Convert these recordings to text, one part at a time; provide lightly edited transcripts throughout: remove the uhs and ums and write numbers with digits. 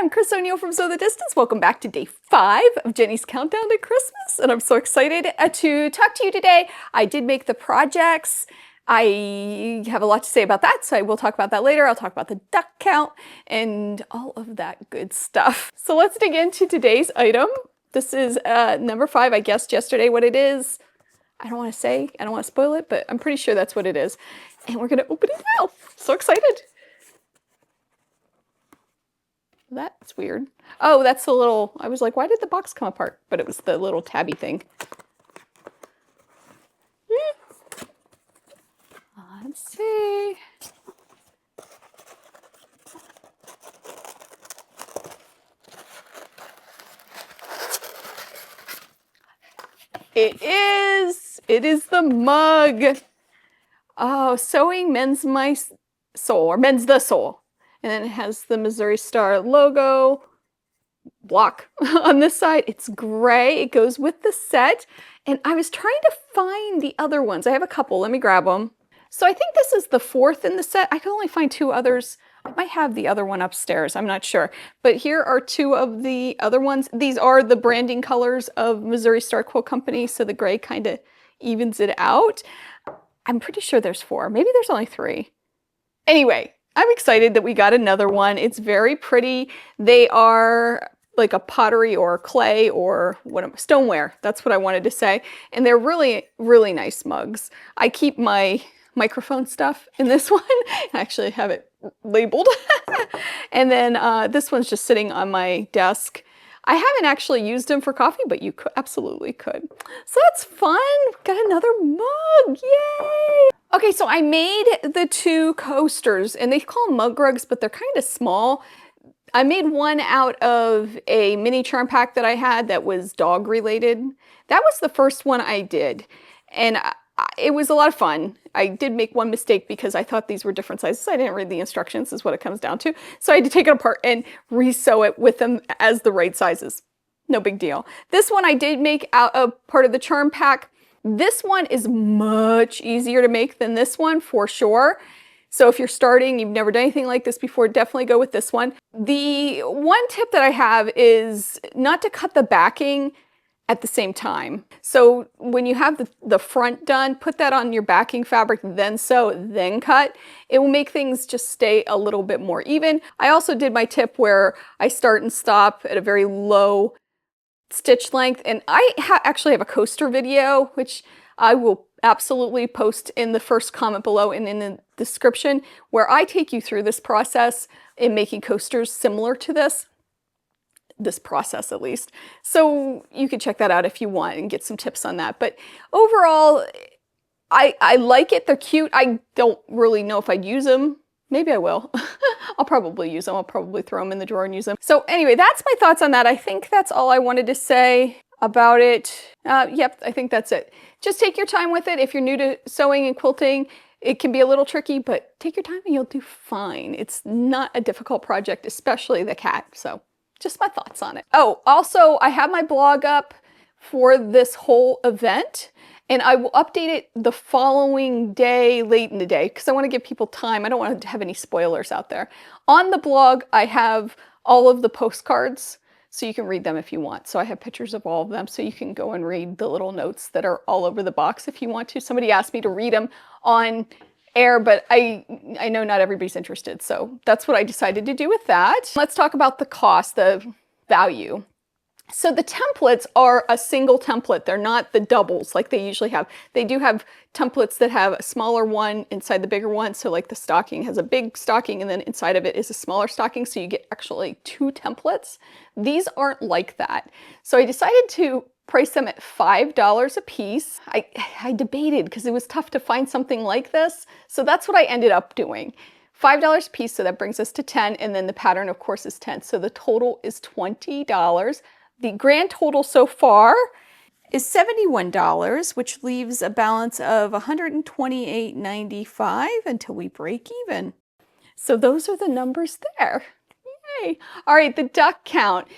I'm Chris O'Neill from Sew the Distance. Welcome back to day 5 of Jenny's Countdown to Christmas, and I'm so excited to talk to you today. I did make the projects. I have a lot to say about that, so I will talk about that later. I'll talk about the duck count and all of that good stuff. So let's dig into today's item. This is number 5. I guessed yesterday what it is. I don't want to say, I don't want to spoil it, but I'm pretty sure that's what it is. And we're going to open it now. So excited. That's weird. Oh, that's the little, I was like, why did the box come apart? But it was the little tabby thing. Let's see. It is the mug. Oh, Sewing Mends My Soul, or Mends the Soul. And then it has the Missouri Star logo block on this side. It's gray. It goes with the set. And I was trying to find the other ones. I have a couple. Let me grab them. So I think this is the 4th in the set. I can only find 2 others. I might have the other one upstairs. I'm not sure. But here are 2 of the other ones. These are the branding colors of Missouri Star Quilt Company. So the gray kind of evens it out. I'm pretty sure there's 4. Maybe there's only 3. Anyway, I'm excited that we got another one. It's very pretty. They are like a pottery or clay or stoneware. That's what I wanted to say. And they're really, really nice mugs. I keep my microphone stuff in this one. I actually have it labeled. And then this one's just sitting on my desk. I haven't actually used them for coffee, but you absolutely could. So that's fun. Got another mug. Yay! Okay, so I made the 2 coasters, and they call them mug rugs, but they're kind of small. I made one out of a mini charm pack that I had that was dog related. That was the first one I did, and it was a lot of fun. I did make one mistake because I thought these were different sizes. I didn't read the instructions, is what it comes down to. So I had to take it apart and re-sew it with them as the right sizes. No big deal. This one I did make out of part of the charm pack. This one is much easier to make than this one for sure. So if you're starting, you've never done anything like this before, definitely go with this one. The one tip that I have is not to cut the backing at the same time. So when you have the front done, put that on your backing fabric, then sew, then cut. It will make things just stay a little bit more even. I also did my tip where I start and stop at a very low stitch length, and I actually have a coaster video, which I will absolutely post in the first comment below and in the description, where I take you through this process in making coasters similar to this process at least. So you can check that out if you want and get some tips on that. But overall, I like it. They're cute. I don't really know if I'd use them. Maybe I will. I'll probably use them. I'll probably throw them in the drawer and use them. So anyway, that's my thoughts on that. I think that's all I wanted to say about it. Yep, I think that's it. Just take your time with it. If you're new to sewing and quilting, it can be a little tricky, but take your time and you'll do fine. It's not a difficult project, especially the cat. So just my thoughts on it. Oh, also, I have my blog up for this whole event, and I will update it the following day, late in the day, because I want to give people time. I don't want to have any spoilers out there. On the blog, I have all of the postcards, so you can read them if you want. So I have pictures of all of them, so you can go and read the little notes that are all over the box if you want to. Somebody asked me to read them on air, but I know not everybody's interested, so that's what I decided to do with that. Let's talk about the cost, the value. So the templates are a single template. They're not the doubles like they usually have. They do have templates that have a smaller one inside the bigger one. So like the stocking has a big stocking and then inside of it is a smaller stocking. So you get actually 2 templates. These aren't like that. So I decided to price them at $5 a piece. I debated because it was tough to find something like this. So that's what I ended up doing. $5 a piece, so that brings us to 10, and then the pattern of course is 10. So the total is $20. The grand total so far is $71, which leaves a balance of $128.95 until we break even. So those are the numbers there. Yay! All right, the duck count.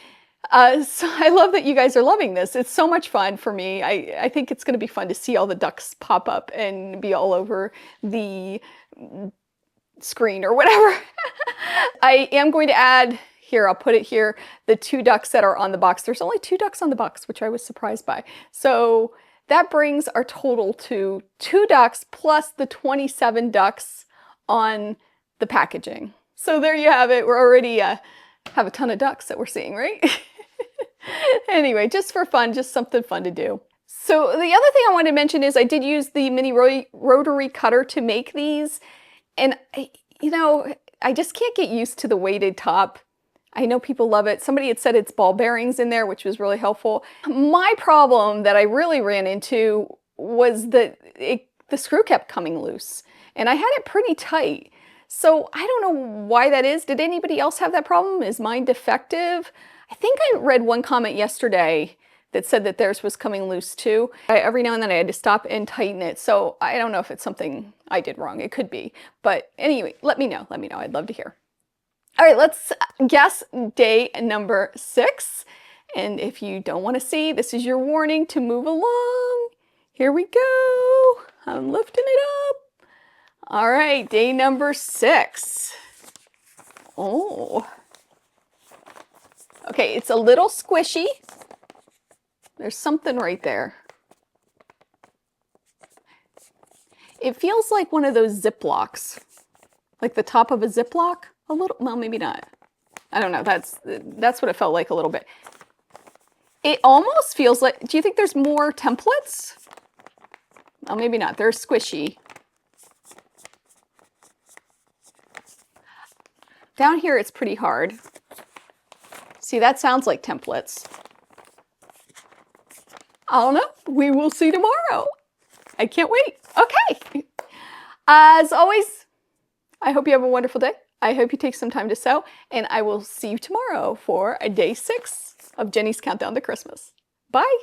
So I love that you guys are loving this. It's so much fun for me. I think it's going to be fun to see all the ducks pop up and be all over the screen or whatever. I am going to add Here, I'll put it here. The 2 ducks that are on the box. There's only 2 ducks on the box, which I was surprised by. So that brings our total to 2 ducks plus the 27 ducks on the packaging. So there you have it. We're already have a ton of ducks that we're seeing, right? Anyway, just for fun, just something fun to do. So the other thing I wanted to mention is I did use the mini rotary cutter to make these. And you know, I just can't get used to the weighted top. I know people love it. Somebody had said it's ball bearings in there, which was really helpful. My problem that I really ran into was that the screw kept coming loose and I had it pretty tight. So I don't know why that is. Did anybody else have that problem? Is mine defective? I think I read one comment yesterday that said that theirs was coming loose too. Every now and then I had to stop and tighten it. So I don't know if it's something I did wrong. It could be. But anyway, let me know. Let me know. I'd love to hear. All right, let's guess day number 6. And if you don't want to see, this is your warning to move along. Here we go. I'm lifting it up. All right, day number 6. Oh. Okay, it's a little squishy. There's something right there. It feels like one of those Ziplocs, like the top of a Ziploc. A little, well, maybe not. I don't know. That's what it felt like a little bit. It almost feels like, do you think there's more templates? Well, maybe not. They're squishy. Down here, it's pretty hard. See, that sounds like templates. I don't know. We will see tomorrow. I can't wait. Okay. As always, I hope you have a wonderful day. I hope you take some time to sew, and I will see you tomorrow for day 6 of Jenny's Countdown to Christmas. Bye.